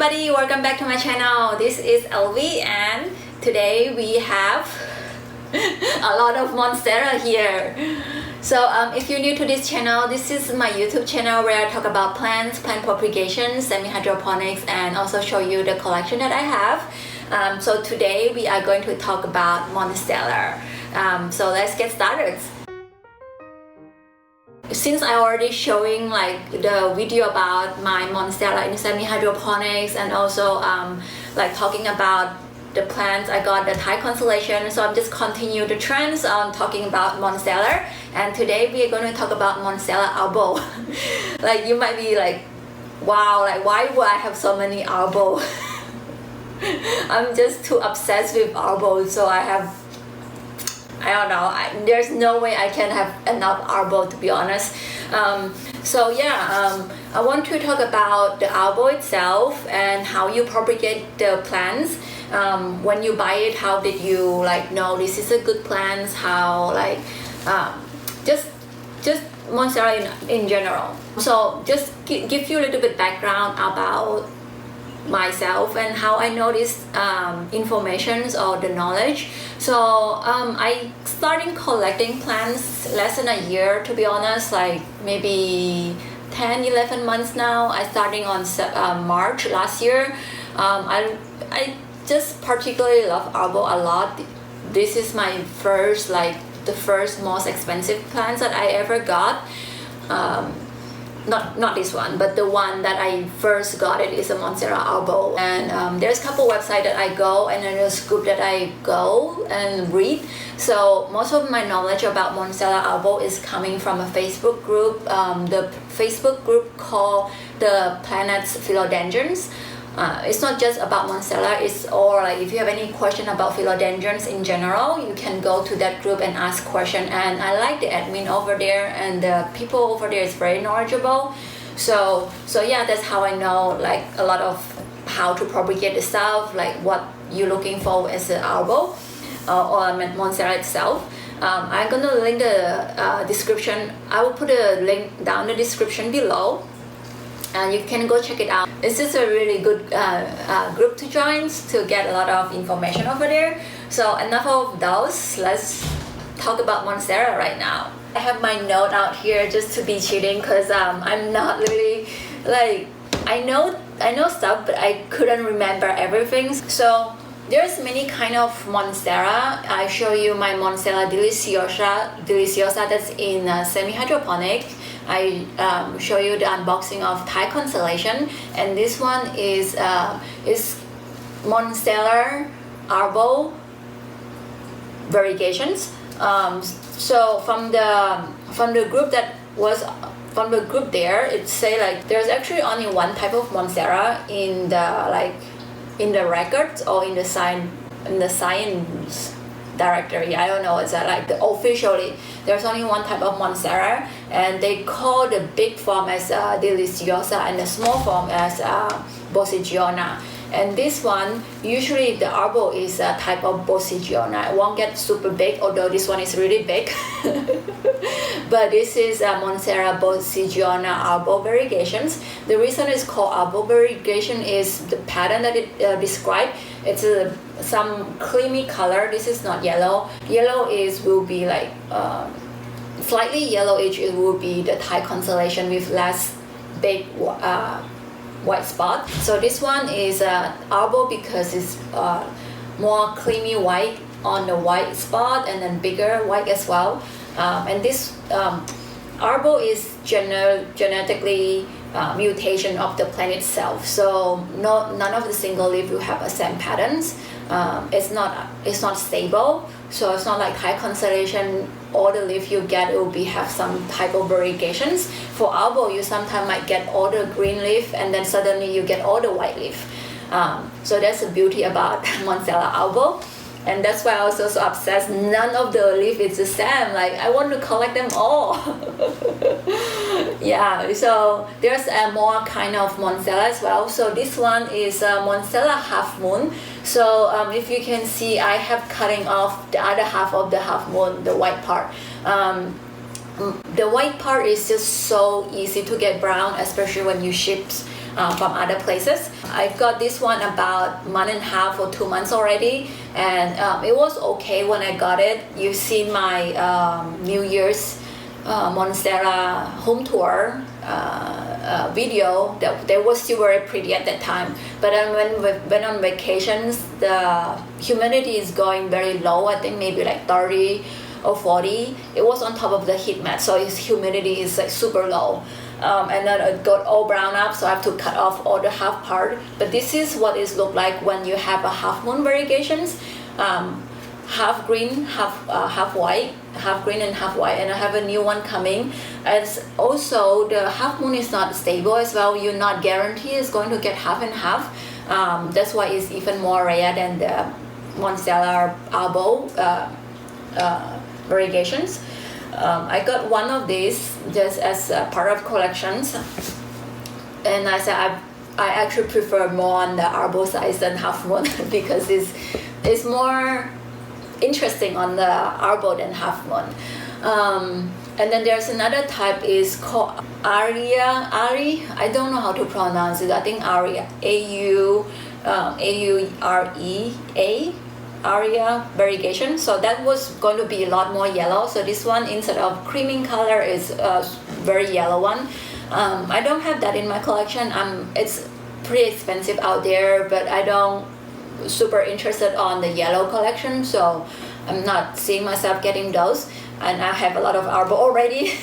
everybody, welcome back to my channel. This is LV and today we have a lot of Monstera here. So if you're new to this channel, this is my YouTube channel where I talk about plants, plant propagation, semi-hydroponics, and also show you the collection that I have. So today we are going to talk about Monstera. So let's get started. Since I already showing like the video about my Monstera in semi-hydroponics and also like talking about the plants, I got the Thai constellation, so I'm just continue the trends on talking about Monstera. And today we are going to talk about Monstera Albo. Like you might be like, wow, like why would I have so many Albo? I'm just too obsessed with Albo, so I don't know, there's no way I can have enough Albo, to be honest. So yeah, I want to talk about the Albo itself and how you propagate the plants. When you buy it, how did you like know this is a good plant? How like just Monstera in general. So just give you a little bit background about myself and how I know this information or the knowledge. So I started collecting plants less than a year, to be honest, like maybe 10-11 months now. I started on March last year. I just particularly love Albo a lot. This is my first, like the first most expensive plants that I ever got. Not this one, but the one that I first got it is a Monstera Albo. And there's a couple websites that I go, and then there's group that I go and read. So most of my knowledge about Monstera Albo is coming from a Facebook group. The Facebook group called the Planet's Philodendrons. It's not just about Monstera, it's all like if you have any question about philodendrons in general, you can go to that group and ask question. And I like the admin over there, and the people over there is very knowledgeable. So yeah, that's how I know like a lot of how to propagate the stuff, like what you're looking for as an Albo or Monstera itself. I'm gonna link the description. I will put a link down the description below. You can go check it out. This is a really good group to join to get a lot of information over there. So enough of those, let's talk about Monstera right now. I have my note out here just to be cheating because I'm not really like, I know stuff, but I couldn't remember everything. So there's many kind of Monstera. I show you my Monstera deliciosa that's in semi-hydroponic. I show you the unboxing of Thai constellation, and this one is Monstera Albo variegations. So from the group that was from the group there, it say like there's actually only one type of Monstera in the records or in the science directory. I don't know, is that like officially there's only one type of Monstera, and they call the big form as deliciosa and the small form as Bosigiona. And this one, usually the Albo is a type of Bosigiona. It won't get super big, although this one is really big. But this is Monstera Bosigiona Albo variegations. The reason it's called Albo variegation is the pattern that it describes. It's some creamy color. This is not yellow. Yellow will be like slightly yellowish. It will be the Thai constellation with less big white spot. So this one is Albo because it's more creamy white on the white spot and then bigger white as well. And this Albo is genetically mutation of the plant itself. So none of the single leaf will have the same patterns. It's not stable. So it's not like Thai constellation. All the leaf you get will have some type of variegations. For Albo, you sometimes might get all the green leaf, and then suddenly you get all the white leaf. So that's the beauty about Monstera Albo. And that's why I was also obsessed. None of the leaf is the same. Like I want to collect them all. Yeah. So there's a more kind of Monstera as well. So this one is Monstera half moon. So if you can see, I have cutting off the other half of the half moon, the white part. The white part is just so easy to get brown, especially when you ship from other places. I got this one about 1.5 or 2 months already, and it was okay when I got it. You've seen my New Year's Monstera home tour video. That they were still very pretty at that time. But then when we went on vacations, the humidity is going very low. I think maybe like 30 or 40. It was on top of the heat mat, so its humidity is like super low. And then it got all brown up, so I have to cut off all the half part. But this is what it look like when you have a half moon variegations. Half green, half white, half green and half white, and I have a new one coming. As also the half moon is not stable as well. You're not guaranteed it's going to get half and half. That's why it's even more rare than the Monstera Albo variegations. I got one of these just as a part of collections, and I said I actually prefer more on the Albo size than half moon because it's more interesting on the Albo than half moon. And then there's another type is called Aria. I don't know how to pronounce it. I think Aria, A-U-R-E-A, Aria variegation. So that was going to be a lot more yellow. So this one, instead of creaming color, is a very yellow one. I don't have that in my collection. It's pretty expensive out there, but I don't super interested on the yellow collection, so I'm not seeing myself getting those, and I have a lot of Albo already.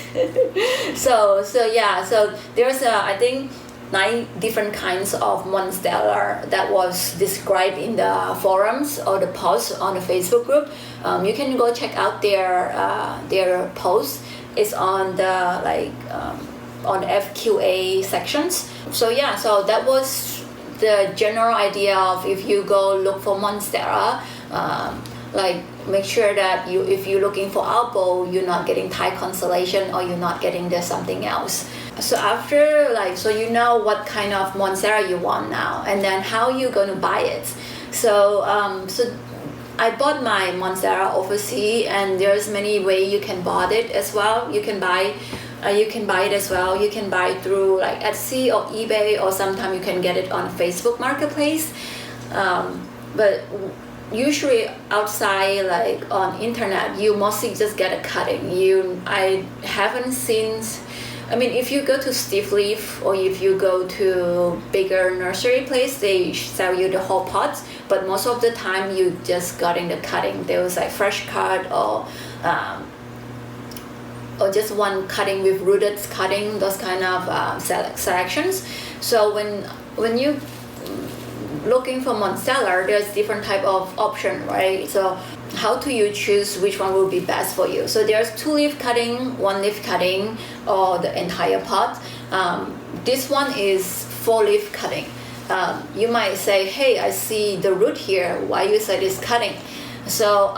so there's I think 9 different kinds of Monstera that was described in the forums or the posts on the Facebook group. You can go check out their posts. It's on the on FQA sections. So that was the general idea of if you go look for Monstera, make sure that if you're looking for Albo, you're not getting Thai constellation or you're not getting the something else. So after so you know what kind of Monstera you want now, and then how you're going to buy it. So I bought my Monstera overseas, and there's many ways you can buy it as well. You can buy it as well. You can buy through Etsy or eBay, or sometimes you can get it on Facebook Marketplace. But usually outside, on internet, you mostly just get a cutting. I haven't seen. I mean, if you go to Steve Leaf or if you go to bigger nursery place, they sell you the whole pots. But most of the time, you just getting the cutting. There was fresh cut or just one cutting with rooted cutting, those kind of selections. So when you looking for Monstera, there's different type of option, right? So how do you choose which one will be best for you? So there's 2-leaf cutting, 1-leaf cutting, or the entire pot. This one is 4-leaf cutting. You might say, hey, I see the root here. Why you said it's cutting? So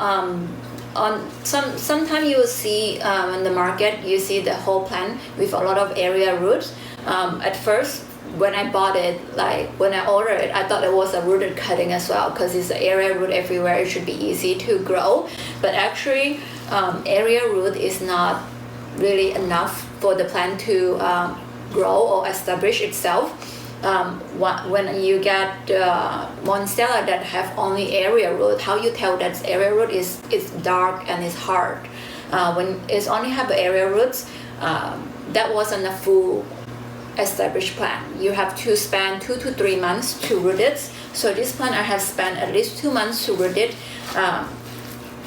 sometimes you will see in the market, you see the whole plant with a lot of area roots. At first, when I bought it, when I ordered it, I thought it was a rooted cutting as well, because it's an area root everywhere. It should be easy to grow. But actually, area root is not really enough for the plant to grow or establish itself. When you get Monstera that have only area root, how you tell that area root is dark and it's hard. When it's only have area roots, that wasn't a full established plant. You have to spend 2 to 3 months to root it. So this plant I have spent at least 2 months to root it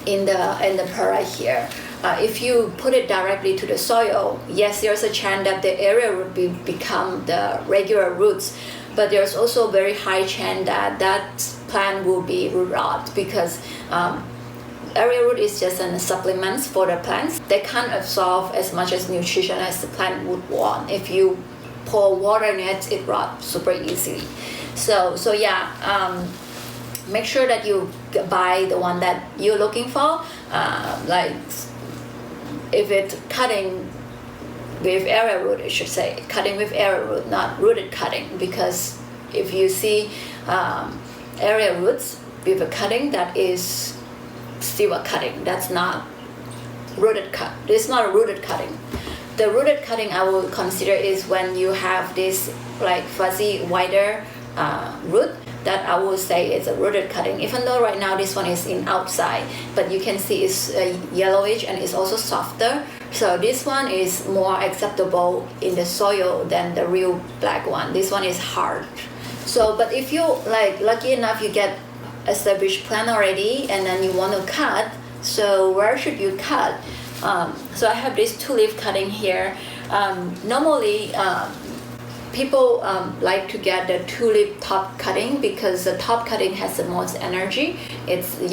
in the Perlite here. If you put it directly to the soil, yes, there's a chance that the area root become the regular roots, but there's also a very high chance that plant will be root rot, because area root is just a supplement for the plants. They can't absorb as much as nutrition as the plant would want. If you pour water in it, it rots super easily. So make sure that you buy the one that you're looking for. If it's cutting with area root, I should say cutting with area root, not rooted cutting, because if you see area roots with a cutting, that is still a cutting. That's not rooted cut. It's not a rooted cutting. The rooted cutting I would consider is when you have this like fuzzy wider root, that I would say is a rooted cutting, even though right now this one is in outside, but you can see it's yellowish and it's also softer. So this one is more acceptable in the soil than the real black one. This one is hard. So, but if you like lucky enough you get established plant already and then you want to cut, so where should you cut? So I have this 2-leaf cutting here. Normally people like to get the 2-leaf top cutting because the top cutting has the most energy. It's the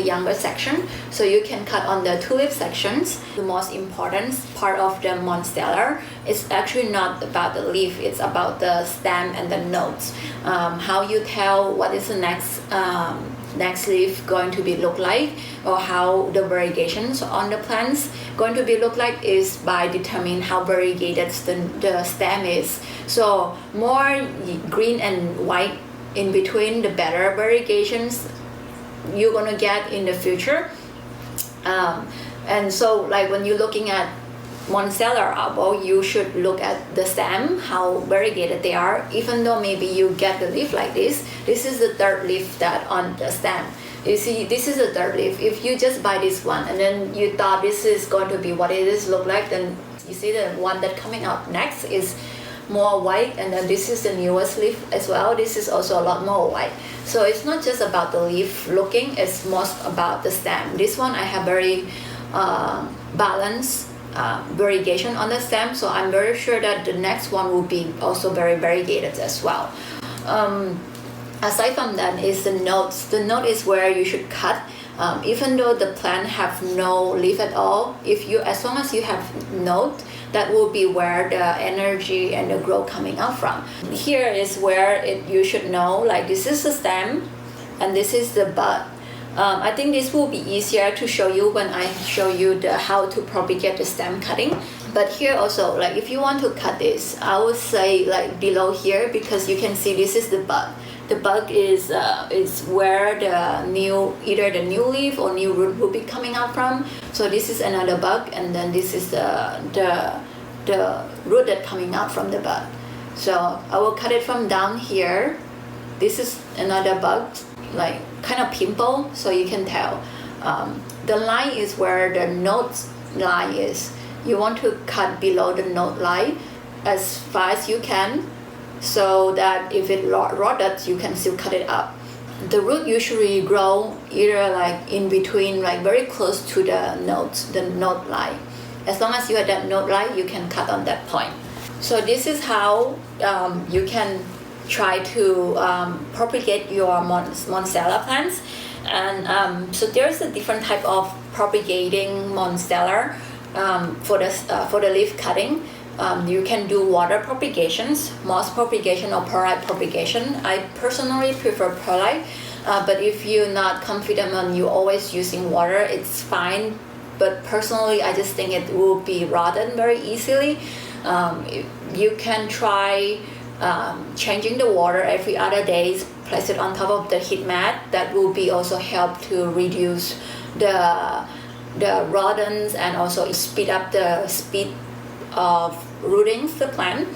youngest section, so you can cut on the 2-leaf sections. The most important part of the Monstera is actually not about the leaf, it's about the stem and the nodes. How you tell what is the next leaf going to be look like, or how the variegations on the plants going to be look like, is by determining how variegated the stem is. So more green and white in between, the better variegations you're gonna get in the future. And so like when you're looking at Monstera Albo, you should look at the stem, how variegated they are. Even though maybe you get the leaf like this is the third leaf that on the stem. You see, this is the third leaf. If you just buy this one and then you thought this is going to be what it is look like, then you see the one that coming out next is more white, and then this is the newest leaf as well. This is also a lot more white. So it's not just about the leaf looking, it's most about the stem. This one I have very balanced variegation on the stem, so I'm very sure that the next one will be also very variegated as well. Aside from that is the nodes. The node is where you should cut. Even though the plant have no leaf at all, as long as you have node, that will be where the energy and the growth coming out from. Here is where you should know, like this is the stem and this is the bud. I think this will be easier to show you when I show you how to propagate the stem cutting. But here also, like if you want to cut this, I would say like below here, because you can see this is the bud. The bud is where either the new leaf or new root will be coming out from. So this is another bud, and then this is the root that coming out from the bud. So I will cut it from down here. This is another bud, like kind of pimple, so you can tell. The line is where the node line is. You want to cut below the node line as far as you can, so that if it rotted, you can still cut it up. The root usually grow either like in between, like very close to the node line. As long as you have that node line, you can cut on that point. So this is how you can try to propagate your Monstera plants. And so there's a different type of propagating Monstera for the leaf cutting. You can do water propagations, moss propagation, or perlite propagation. I personally prefer perlite, but if you're not confident on you always using water, it's fine. But personally, I just think it will be rotten very easily. You can try changing the water every other day, place it on top of the heat mat. That will be also help to reduce the rodents and also speed up the speed of rooting the plant.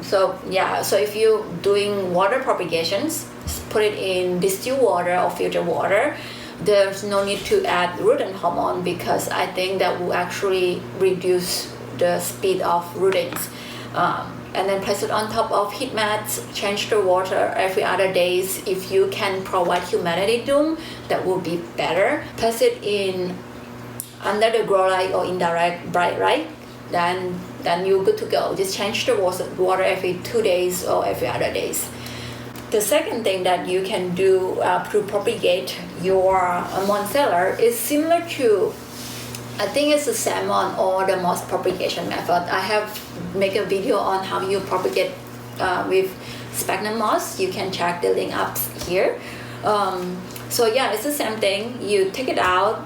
So if you're doing water propagations, put it in distilled water or filtered water. There's no need to add rooting hormone, because I think that will actually reduce the speed of rootings. And then place it on top of heat mats, change the water every other days. If you can provide humidity dome, that will be better. Place it in under the grow light or indirect bright light, then you're good to go. Just change the water every 2 days or every other days. The second thing that you can do to propagate your Monstera is similar to, I think it's the salmon or the moss propagation method. I have made a video on how you propagate with sphagnum moss. You can check the link up here. So yeah, it's the same thing. You take it out,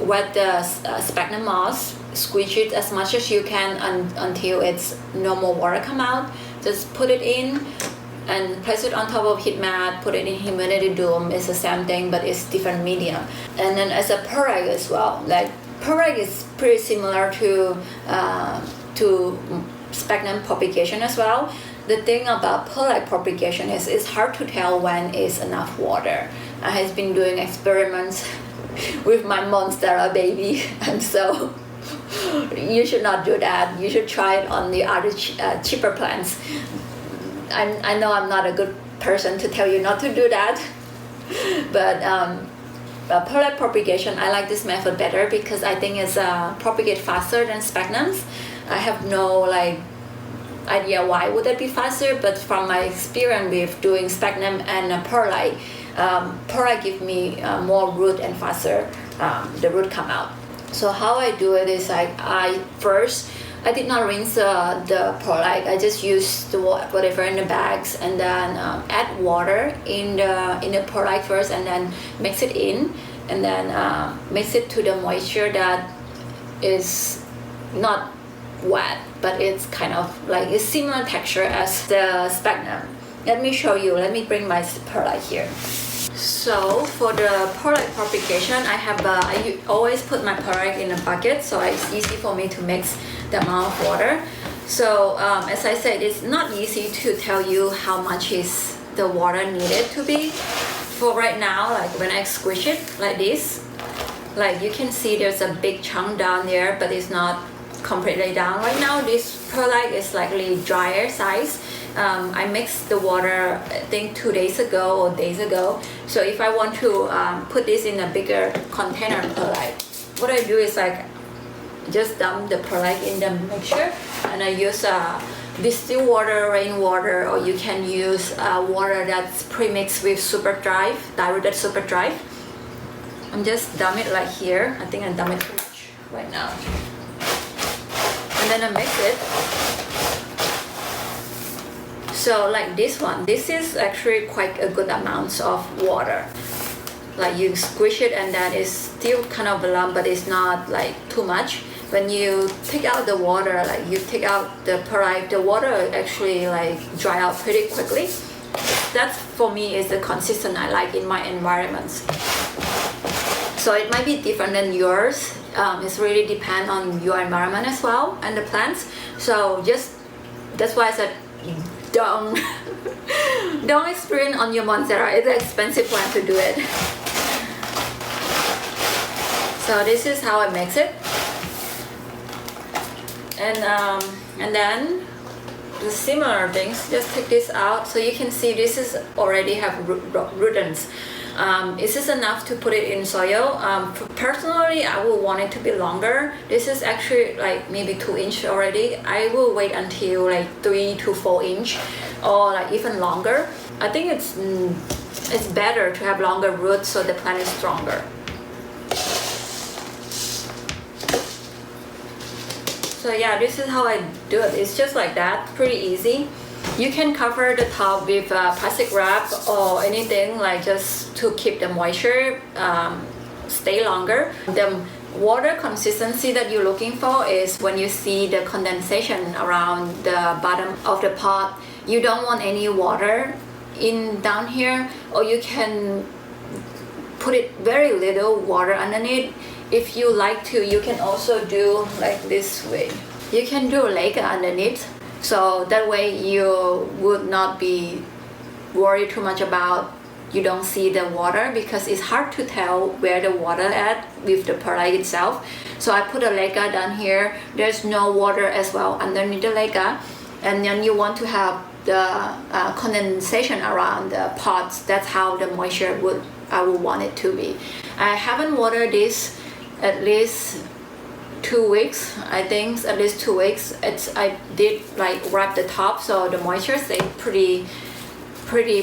wet the sphagnum moss, squeeze it as much as you can until it's no more water come out. Just put it in and place it on top of heat mat, put it in humidity dome. It's the same thing, but it's different medium. And then as a perlite as well, like Perlite is pretty similar to sphagnum propagation as well. The thing about perlite propagation is it's hard to tell when is enough water. I have been doing experiments with my Monstera baby, and so you should not do that. You should try it on the other cheaper plants. I know I'm not a good person to tell you not to do that, but perlite propagation, I like this method better because I think it's propagate faster than sphagnums. I have no idea why would it be faster, but from my experience with doing sphagnum and perlite, perlite give me more root and faster the root come out. So how I do it is I did not rinse the perlite. I just used the whatever in the bags and then add water in the perlite first and then mix it in and then mix it to the moisture that is not wet, but it's kind of like it's similar texture as the sphagnum. Let me show you. Let me bring my perlite here. So for the perlite propagation, I always put my perlite in a bucket, so it's easy for me to mix the amount of water. So as I said, it's not easy to tell you how much is the water needed to be. For right now, like when I squish it like this, like you can see there's a big chunk down there, but it's not completely down. Right now, this perlite is slightly drier size. I mixed the water, I think 2 days ago or days ago. So if I want to put this in a bigger container perlite, what I do is like just dump the perlite in the mixture, and I use distilled water, rainwater, or you can use water that's pre-mixed with super dry, diluted super dry. I'm just dump it like here. I think I dump it too much right now. And then I mix it. So like this one, this is actually quite a good amount of water. Like you squish it and then it's still kind of a lump, but it's not like too much. When you take out the water, like you take out the perlite, the water actually like dry out pretty quickly. That for me is the consistent I like in my environments. So it might be different than yours. It's really depend on your environment as well and the plants. So just that's why I said don't experiment on your Monstera. It's an expensive plant to do it. So this is how I mix it. And then the similar things, just take this out. So you can see this is already have rodents. Is this enough to put it in soil? Personally, I will want it to be longer. This is actually like maybe 2 inch already. I will wait until like 3 to 4 inch or like even longer. I think it's better to have longer roots so the plant is stronger. So yeah, this is how I do it. It's just like that, pretty easy. You can cover the top with plastic wrap or anything, like just to keep the moisture stay longer. The water consistency that you're looking for is when you see the condensation around the bottom of the pot. You don't want any water in down here, or you can put it very little water underneath. If you like to, you can also do like this way. You can do a layer underneath, so that way you would not be worried too much about you don't see the water, because it's hard to tell where the water at with the perlite itself. So I put a layer down here. There's no water as well underneath the layer, and then you want to have the condensation around the pots. That's how the moisture I would want it to be. I haven't watered this at least 2 weeks. I think at least 2 weeks. I did like wrap the top, so the moisture stayed pretty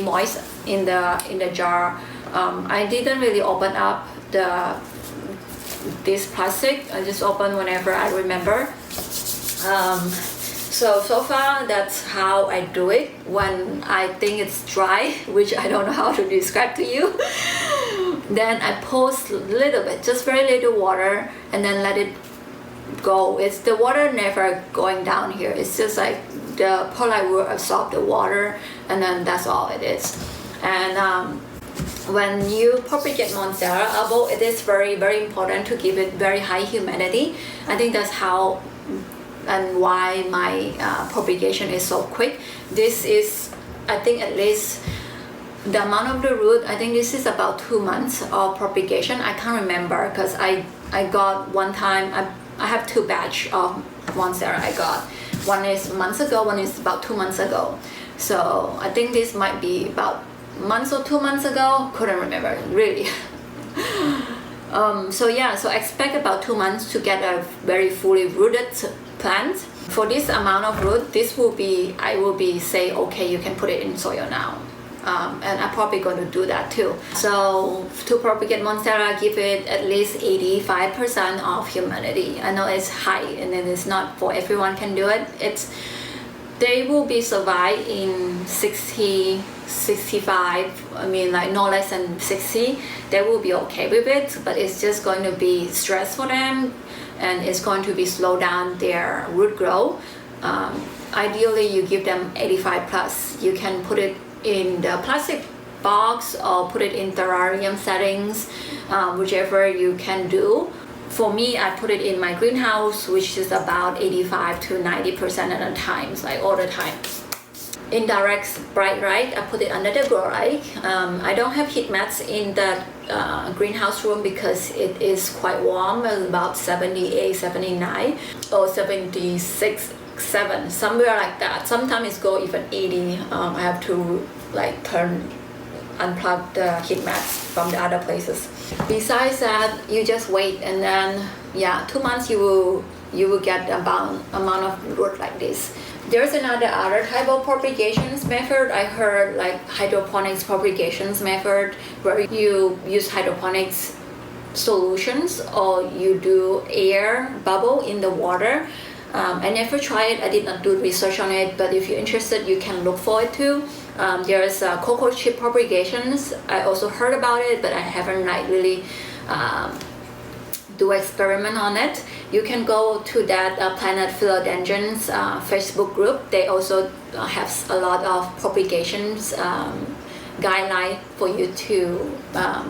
moist in the jar. I didn't really open up this plastic. I just open whenever I remember. So far that's how I do it when I think it's dry, which I don't know how to describe to you. Then I post a little bit, just very little water, and then let it go. It's the water never going down here. It's just like the perlite will absorb the water, and then that's all it is. And when you propagate Monstera Albo, it is very important to give it very high humidity. I think that's how and why my propagation is so quick. This is, I think, at least the amount of the root, I think this is about 2 months of propagation. I can't remember because I got one time, I have 2 batch of Monstera I got. One is months ago, one is about 2 months ago. So I think this might be about months or 2 months ago, couldn't remember really. So yeah, so expect about 2 months to get a very fully rooted plant. For this amount of root, this will be, I will be say, okay, you can put it in soil now. And I'm probably going to do that too. So to propagate Monstera, give it at least 85% of humidity. I know it's high and it is not for everyone can do it. They will be survive in 60, 65, I mean like no less than 60. They will be okay with it, but it's just going to be stress for them and it's going to be slow down their root growth. Ideally, you give them 85 plus. You can put it in the plastic box or put it in terrarium settings, whichever you can do. For me, I put it in my greenhouse, which is about 85 to 90% of the times, like all the time. Indirect bright light, I put it under the grow light. I don't have heat mats in the greenhouse room because it is quite warm, about 78, 79 or 76, 7, somewhere like that. Sometimes it go even 80. I have to like unplug the heat mats from the other places. Besides that, you just wait and then 2 months you will get about amount of root like this. There's other type of propagations method. I heard like hydroponics propagations method where you use hydroponics solutions or you do air bubble in the water. I never tried it, I did not do research on it, but if you're interested, you can look for it too. There's cocoa chip propagations. I also heard about it, but I haven't like really do experiment on it. You can go to that Planet Philodendrons Facebook group. They also have a lot of propagations guideline for you to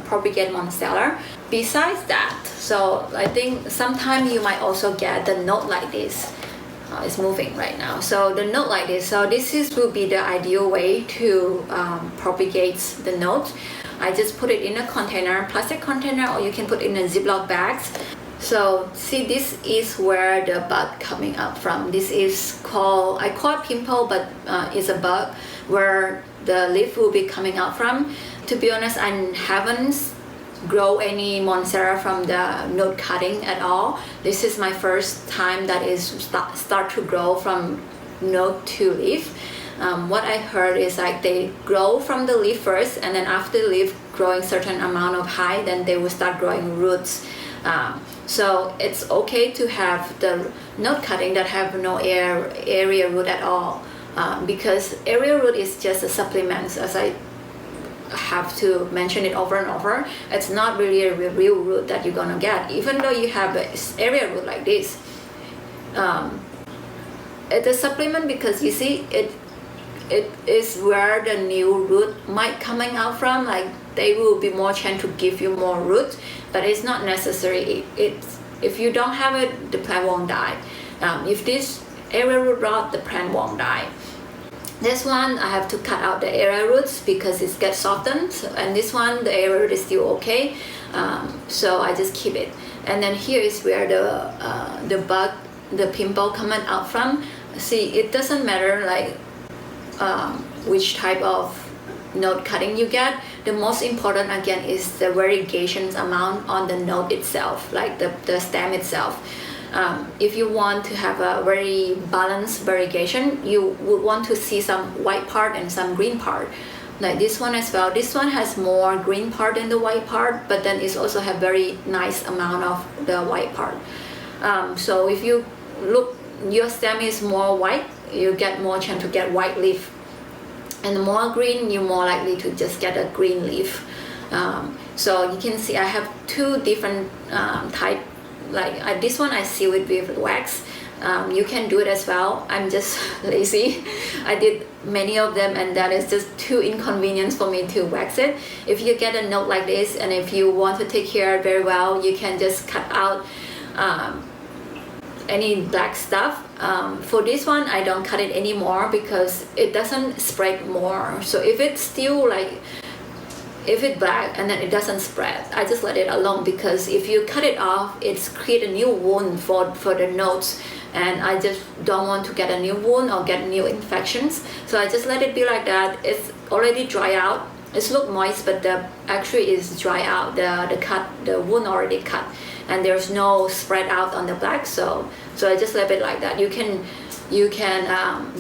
propagate Monstera. Besides that, so I think sometimes you might also get the note like this. It's moving right now. So the note like this. So this will be the ideal way to propagate the note. I just put it in a container, plastic container, or you can put it in a Ziploc bags. So see, this is where the bud coming up from. This is called, I call it pimple, but it's a bud where the leaf will be coming out from. To be honest, I haven't grow any Monstera from the node cutting at all. This is my first time that is start to grow from node to leaf. What I heard is like they grow from the leaf first, and then after the leaf growing certain amount of height, then they will start growing roots. So it's okay to have the node cutting that have no area root at all, because area root is just a supplement, as I have to mention it over and over. It's not really a real root that you're gonna get, even though you have an area root like this. It's a supplement because you see it is where the new root might coming out from. Like they will be more chance to give you more root, but it's not necessary. If you don't have it, the plant won't die. If this area root rot, the plant won't die. This one I have to cut out the area roots because it gets softened, and this one the area root is still okay, so I just keep it. And then here is where the bud, the pimple coming out from. See, it doesn't matter like which type of node cutting you get. The most important again is the variegation amount on the node itself, like the stem itself. If you want to have a very balanced variegation, you would want to see some white part and some green part. Like this one as well. This one has more green part than the white part, but then it also have very nice amount of the white part. So if you look, your stem is more white, you get more chance to get white leaf. And the more green, you're more likely to just get a green leaf. So you can see I have two different type. Like this one I seal it with wax. You can do it as well. I'm just lazy. I did many of them and that is just too inconvenient for me to wax it. If you get a note like this and if you want to take care very well, you can just cut out any black stuff. For this one, I don't cut it anymore because it doesn't spread more. So if it's still like, if it's black and then it doesn't spread, I just let it alone, because if you cut it off, it's create a new wound for the nodes, and I just don't want to get a new wound or get new infections. So I just let it be like that. It's already dry out. It's look moist, but the actually is dry out. The wound already cut, and there's no spread out on the black. So I just left it like that. You can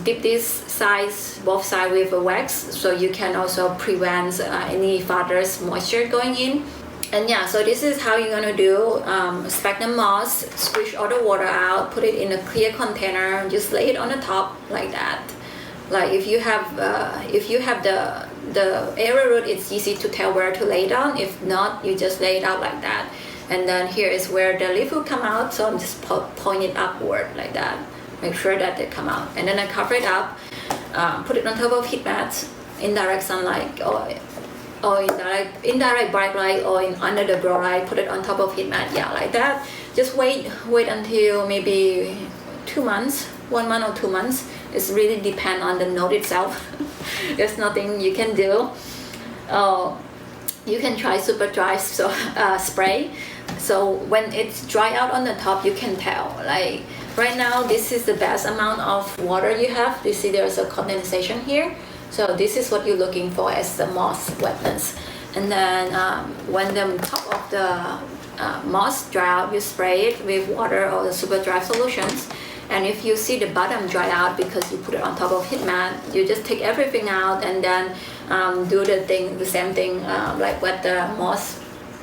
dip this sides, both sides with a wax, so you can also prevent any further moisture going in. And yeah, so this is how you're gonna do sphagnum moss. Squish all the water out, put it in a clear container, just lay it on the top like that. Like if you have the arrowroot, it's easy to tell where to lay down. If not, you just lay it out like that. And then here is where the leaf will come out, so I'm just point it upward like that. Make sure that they come out, and then I cover it up, put it on top of heat mats in direct sunlight or indirect bright light, or under the grow light. Put it on top of heat mat, yeah, like that. Just wait until maybe 2 months, 1 month or 2 months. It's really depend on the node itself. There's nothing you can do. You can try super dry spray. So when it's dry out on the top, you can tell. Like right now, this is the best amount of water you have. You see there's a condensation here. So this is what you're looking for as the moss wetness. And then when the top of the moss dry out, you spray it with water or the super dry solutions. And if you see the bottom dry out because you put it on top of heat mat, you just take everything out and then do the same thing, like wet the moss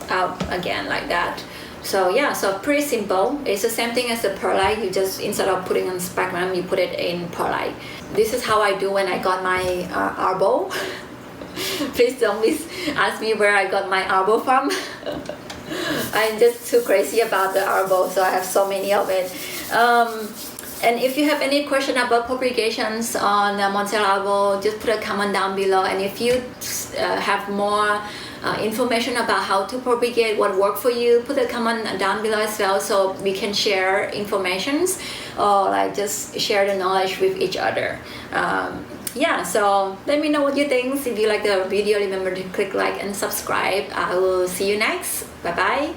out again like that. So yeah, so pretty simple. It's the same thing as the perlite. You just, instead of putting on sphagnum, you put it in perlite. This is how I do when I got my Albo. Please don't ask me where I got my Albo from. I'm just too crazy about the Albo, so I have so many of it. And if you have any question about propagations on Monstera Albo, just put a comment down below. And if you have more information about how to propagate, what worked for you, put a comment down below as well, so we can share informations or like just share the knowledge with each other. Yeah, so let me know what you think. If you like the video, remember to click like and subscribe. I will see you next. Bye bye.